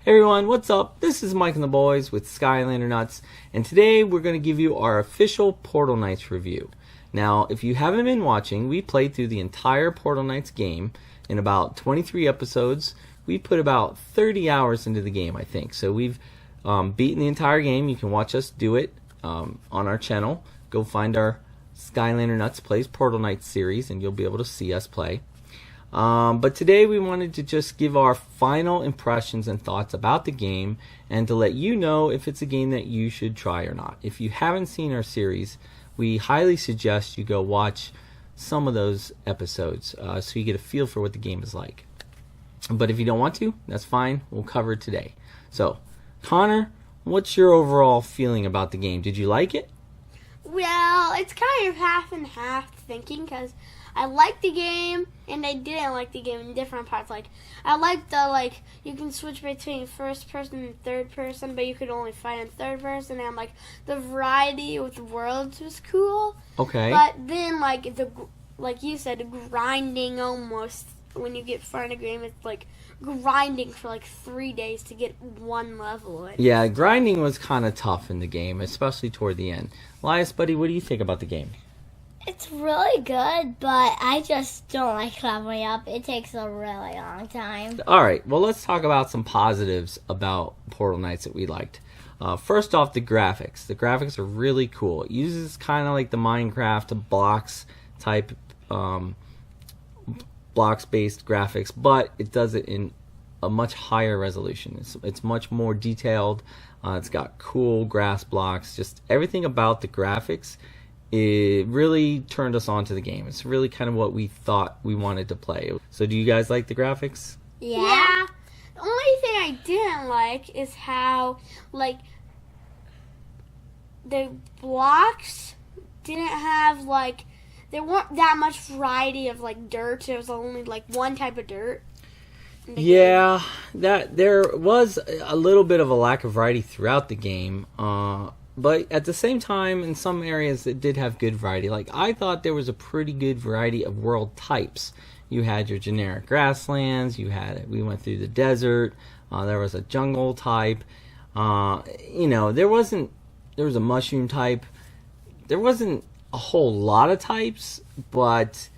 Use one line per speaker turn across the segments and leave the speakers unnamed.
Hey everyone, what's up? This is Mike and the boys with SkylanderNutts, and today we're going to give you our official Portal Knights review. Now, if you haven't been watching, we played through the entire Portal Knights game in about 23 episodes. We put about 30 hours into the game, I think. So we've beaten the entire game. You can watch us do it on our channel. Go find our SkylanderNutts Plays Portal Knights series, and you'll be able to see us play. But today we wanted to just give our final impressions and thoughts about the game and to let you know if it's a game that you should try or not. If you haven't seen our series, we highly suggest you go watch some of those episodes so you get a feel for what the game is like. But if you don't want to, that's fine. We'll cover it today. So, Connor, what's your overall feeling about the game? Did you like it?
Well, it's kind of half and half thinking, because I liked the game and I didn't like the game in different parts. Like, I liked the, you can switch between first person and third person, but you could only fight in third person, and, the variety with worlds was cool.
Okay.
But then, like you said, grinding almost, when you get far in a game, it's, grinding for, 3 days to get one level in.
Yeah, grinding was kind of tough in the game, especially toward the end. Elias, buddy, what do you think about the game?
It's really good, but I just don't like leveling up. It takes a really long time.
Alright, well, let's talk about some positives about Portal Knights that we liked. First off, the graphics. The graphics are really cool. It uses kind of like the Minecraft blocks type, blocks-based graphics, but it does it in a much higher resolution. It's much more detailed. It's got cool grass blocks. Just everything about the graphics, it really turned us on to the game. It's really kind of what we thought we wanted to play. So do you guys like the graphics?
Yeah. The only thing I didn't like is how, the blocks didn't have, there weren't that much variety of, dirt. There was only, one type of dirt.
Yeah, that there was a little bit of a lack of variety throughout the game. But at the same time, in some areas, it did have good variety. I thought there was a pretty good variety of world types. You had your generic grasslands. We went through the desert. There was a jungle type. There was a mushroom type. There wasn't a whole lot of types, but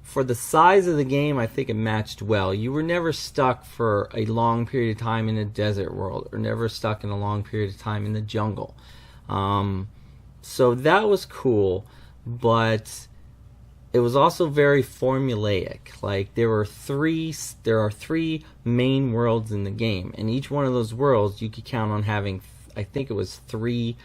for the size of the game, I think it matched well. You were never stuck for a long period of time in a desert world, or never stuck in a long period of time in the jungle. So that was cool, but it was also very formulaic. There are three main worlds in the game, and each one of those worlds you could count on having, I think it was 3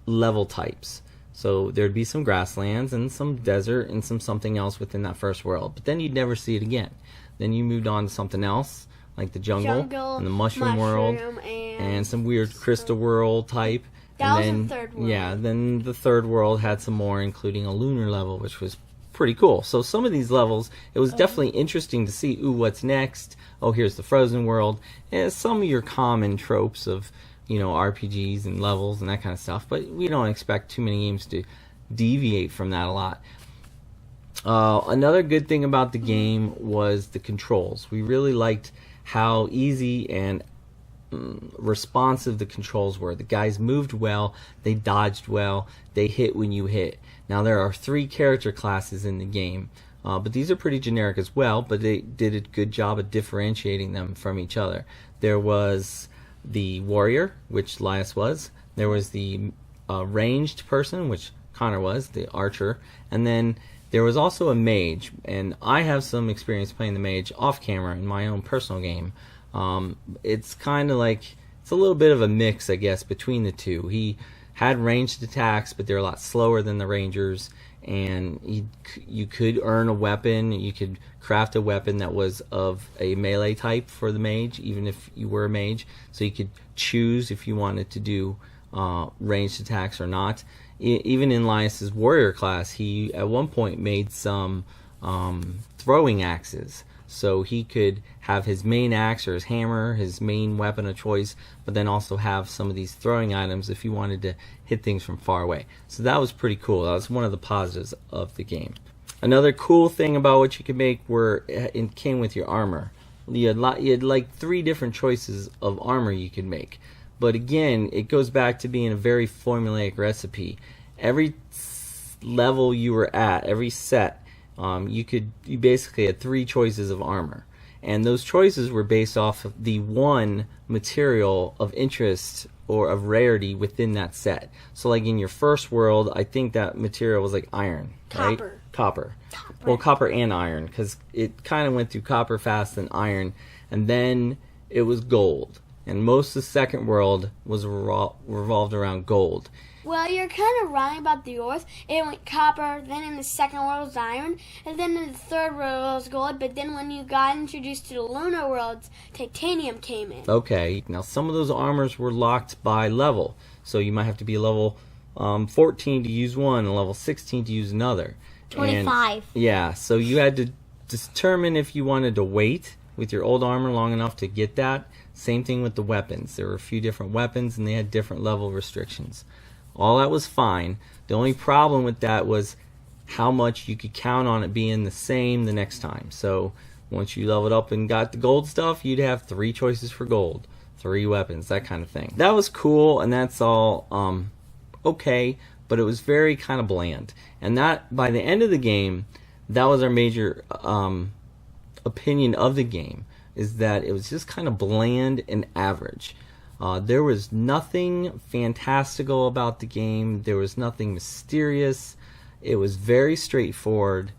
level types. So there'd be some grasslands and some desert and something else within that first world, but then you'd never see it again. Then you moved on to something else, like the jungle and the mushroom world and some weird crystal world type.
That was the third world.
Yeah, then the third world had some more, including a lunar level, which was pretty cool. So some of these levels, it was definitely interesting to see, ooh, what's next? Oh, here's the frozen world. And some of your common tropes of, RPGs and levels and that kind of stuff. But we don't expect too many games to deviate from that a lot. Another good thing about the game was the controls. We really liked how easy and responsive the controls were. The guys moved well, they dodged well, they hit when you hit. Now there are 3 character classes in the game, but these are pretty generic as well, but they did a good job of differentiating them from each other. There was the warrior, which Elias was. There was the ranged person, which Connor was, the archer, and then there was also a mage, and I have some experience playing the mage off camera in my own personal game. It's kind of it's a little bit of a mix, I guess, between the two. He had ranged attacks, but they're a lot slower than the rangers, and you could earn a weapon. You could craft a weapon that was of a melee type for the mage, even if you were a mage. So you could choose if you wanted to do ranged attacks or not. Even in Elias's warrior class, he at one point made some throwing axes. So he could have his main axe or his hammer, his main weapon of choice, but then also have some of these throwing items if you wanted to hit things from far away. So that was pretty cool. That was one of the positives of the game. Another cool thing about what you could make it came with your armor. you had like 3 different choices of armor you could make. But again, it goes back to being a very formulaic recipe. Every level you were at, every set, you basically had 3 choices of armor. And those choices were based off of the one material of interest or of rarity within that set. So like in your first world, I think that material was like iron, right? Copper. Well, copper and iron, because it kind of went through copper fast, then iron, and then it was gold. And most of the second world was revolved around gold.
Well, you're kind of wrong about the ores. It went copper, then in the second world was iron, and then in the third world was gold, but then when you got introduced to the lunar worlds, titanium came in.
Okay, now some of those armors were locked by level. So you might have to be level 14 to use one, and level 16 to use another.
25.
And, yeah, so you had to determine if you wanted to wait with your old armor long enough to get that. Same thing with the weapons. There were a few different weapons, and they had different level restrictions. All that was fine. The only problem with that was how much you could count on it being the same the next time. So once you leveled up and got the gold stuff, you'd have 3 choices for gold, 3 weapons, that kind of thing. That was cool, and that's all okay, but it was very kind of bland. And that, by the end of the game, that was our major opinion of the game, is that it was just kind of bland and average. There was nothing fantastical about the game. There was nothing mysterious. It was very straightforward.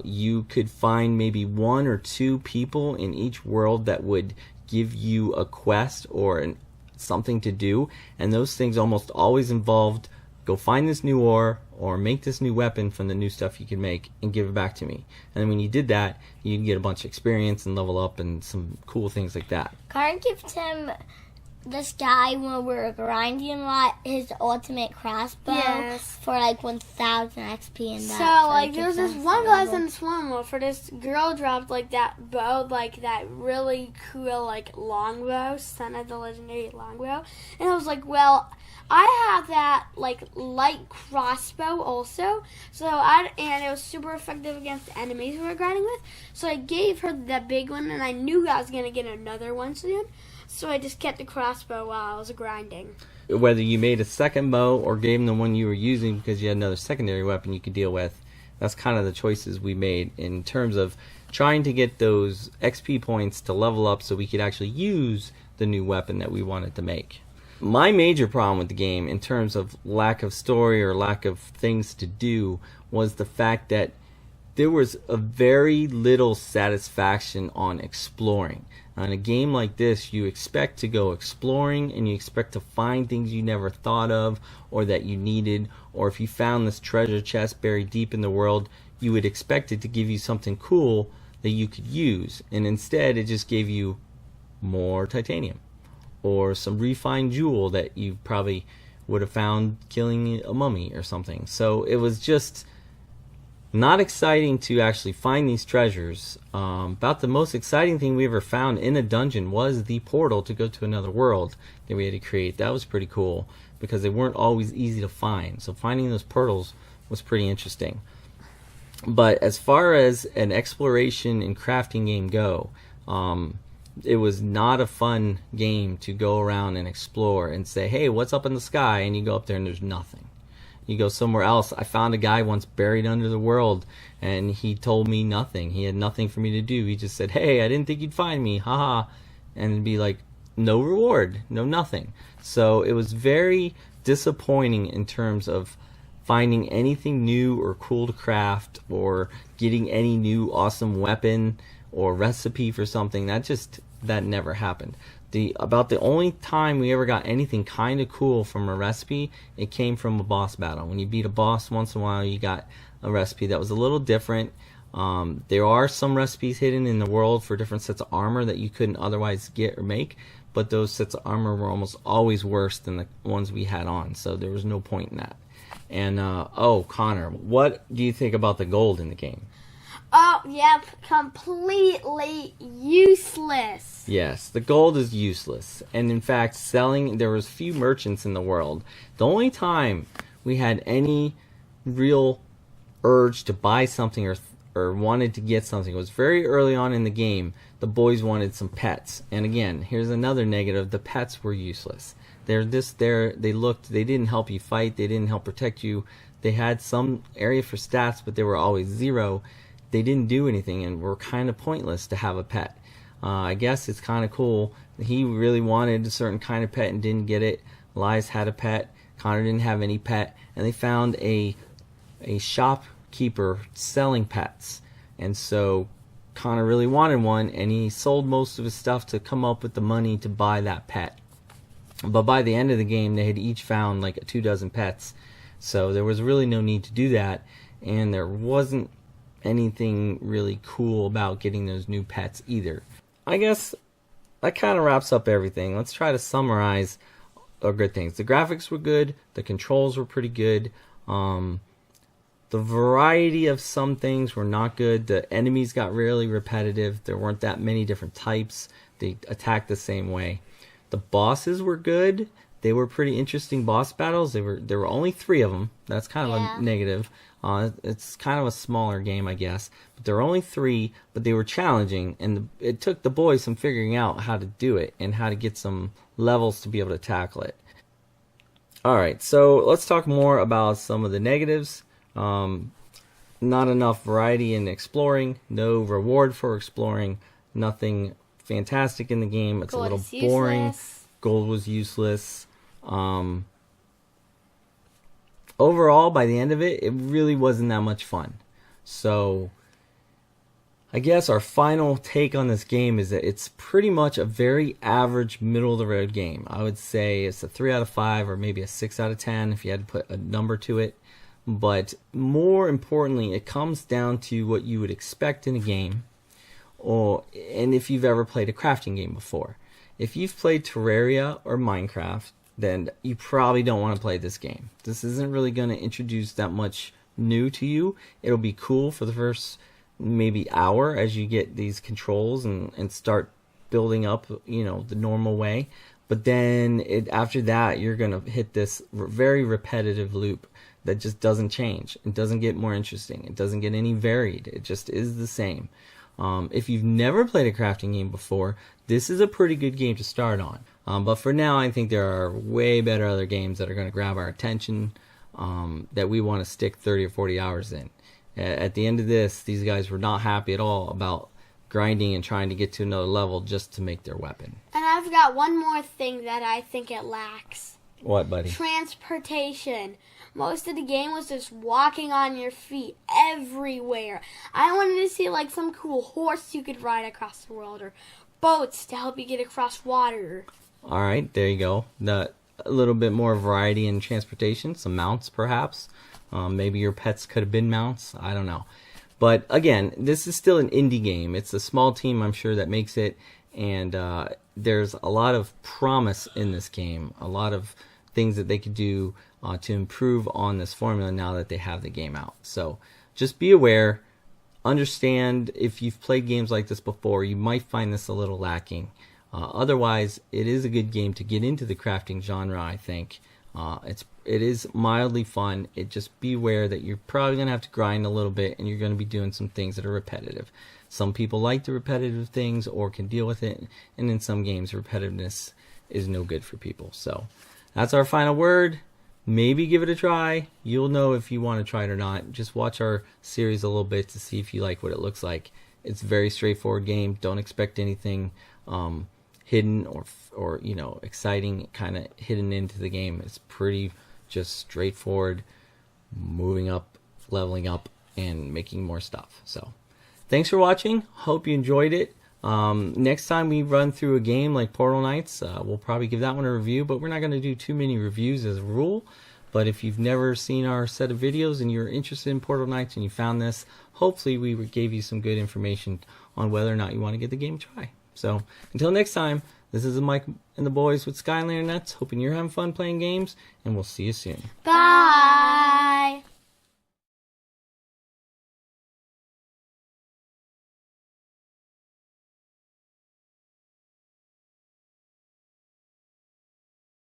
You could find maybe 1 or 2 people in each world that would give you a quest or something to do, and those things almost always involved go find this new ore or make this new weapon from the new stuff you can make and give it back to me. And then when you did that, you'd get a bunch of experience and level up and some cool things like that.
Card gives him this guy when we were grinding a lot his ultimate crossbow for like 1000 XP and that.
So like there was this one class in this one world for this girl dropped like that bow, like that really cool like longbow, Son of the Legendary Longbow. And I was like, well, I have that like light crossbow also, and it was super effective against the enemies we were grinding with. So I gave her the big one, and I knew I was gonna get another one soon. So I just kept the crossbow while I was grinding.
Whether you made a second bow or gave them the one you were using because you had another secondary weapon you could deal with, that's kind of the choices we made in terms of trying to get those XP points to level up so we could actually use the new weapon that we wanted to make. My major problem with the game in terms of lack of story or lack of things to do was the fact that there was a very little satisfaction on exploring. In a game like this, you expect to go exploring and you expect to find things you never thought of or that you needed, or if you found this treasure chest buried deep in the world, you would expect it to give you something cool that you could use, and instead it just gave you more titanium or some refined jewel that you probably would have found killing a mummy or something. So it was just not exciting to actually find these treasures. About the most exciting thing we ever found in a dungeon was the portal to go to another world that we had to create. That was pretty cool because they weren't always easy to find. So finding those portals was pretty interesting. But as far as an exploration and crafting game go, it was not a fun game to go around and explore and say, hey, what's up in the sky? And you go up there and there's nothing. You go somewhere else. I found a guy once buried under the world, and he told me nothing. He had nothing for me to do. He just said, hey, I didn't think you'd find me, haha. And it'd be like, no reward, no nothing. So it was very disappointing in terms of finding anything new or cool to craft or getting any new awesome weapon or recipe for something. That never happened. About the only time we ever got anything kind of cool from a recipe, it came from a boss battle. When you beat a boss once in a while, you got a recipe that was a little different. There are some recipes hidden in the world for different sets of armor that you couldn't otherwise get or make, but those sets of armor were almost always worse than the ones we had on, so there was no point in that. And, Connor, what do you think about the gold in the game?
Oh, yep, completely useless.
Yes, the gold is useless. And in fact, there was few merchants in the world. The only time we had any real urge to buy something or or wanted to get something. It was very early on in the game. The boys wanted some pets. And again, here's another negative. The pets were useless. They're just there. They didn't help you fight. They didn't help protect you. They had some area for stats, but they were always 0. They didn't do anything and were kind of pointless to have a pet. I guess it's kind of cool. He really wanted a certain kind of pet and didn't get it. Elias had a pet. Connor didn't have any pet. And they found a shopkeeper selling pets. And so Connor really wanted one, and he sold most of his stuff to come up with the money to buy that pet. But by the end of the game, they had each found like 24 pets. So there was really no need to do that. And there wasn't anything really cool about getting those new pets either. I guess that kind of wraps up everything. Let's try to summarize our good things. The graphics were good. The controls were pretty good. The variety of some things were not good. The enemies got really repetitive. There weren't that many different types. They attacked the same way. The bosses were good. They were pretty interesting boss battles. There were only 3 of them. That's kind of a negative. It's kind of a smaller game, I guess. But there were only 3, but they were challenging, and it took the boys some figuring out how to do it and how to get some levels to be able to tackle it. Alright, so let's talk more about some of the negatives. Not enough variety in exploring, no reward for exploring, nothing fantastic in the game. It's a little boring. Gold was useless. Overall, by the end of it, it really wasn't that much fun. So, I guess our final take on this game is that it's pretty much a very average, middle-of-the-road game. I would say it's a 3 out of 5 or maybe a 6 out of 10 if you had to put a number to it. But more importantly, it comes down to what you would expect in a game, and if you've ever played a crafting game before. If you've played Terraria or Minecraft, then you probably don't want to play this game. This isn't really going to introduce that much new to you. It'll be cool for the first maybe hour as you get these controls and start building up, the normal way. But then after that, you're going to hit this very repetitive loop that just doesn't change. It doesn't get more interesting. It doesn't get any varied. It just is the same. If you've never played a crafting game before, this is a pretty good game to start on. But for now, I think there are way better other games that are going to grab our attention, that we want to stick 30 or 40 hours in. At the end of this, these guys were not happy at all about grinding and trying to get to another level just to make their weapon.
And I've got one more thing that I think it lacks.
What, buddy?
Transportation. Most of the game was just walking on your feet everywhere. I wanted to see like some cool horse you could ride across the world, or boats to help you get across water.
All right, there you go. A little bit more variety in transportation, some mounts perhaps. Maybe your pets could have been mounts. I don't know. But again, this is still an indie game. It's a small team, I'm sure, that makes it. And there's a lot of promise in this game. A lot of things that they could do to improve on this formula now that they have the game out. So just be aware. Understand if you've played games like this before, you might find this a little lacking. Otherwise, it is a good game to get into the crafting genre, I think. It is mildly fun. Just be aware that you're probably going to have to grind a little bit, and you're going to be doing some things that are repetitive. Some people like the repetitive things or can deal with it, and in some games, repetitiveness is no good for people. So that's our final word. Maybe give it a try. You'll know if you want to try it or not. Just watch our series a little bit to see if you like what it looks like. It's a very straightforward game. Don't expect anything hidden or exciting kind of hidden into the game. It's pretty just straightforward, moving up, leveling up, and making more stuff. So thanks for watching. Hope you enjoyed it. Next time we run through a game like Portal Knights, we'll probably give that one a review, but we're not going to do too many reviews as a rule. But if you've never seen our set of videos and you're interested in Portal Knights and you found this, hopefully we gave you some good information on whether or not you want to give the game a try. So until next time, this is Mike and the boys with SkylanderNutts, hoping you're having fun playing games, and we'll see you soon.
Bye!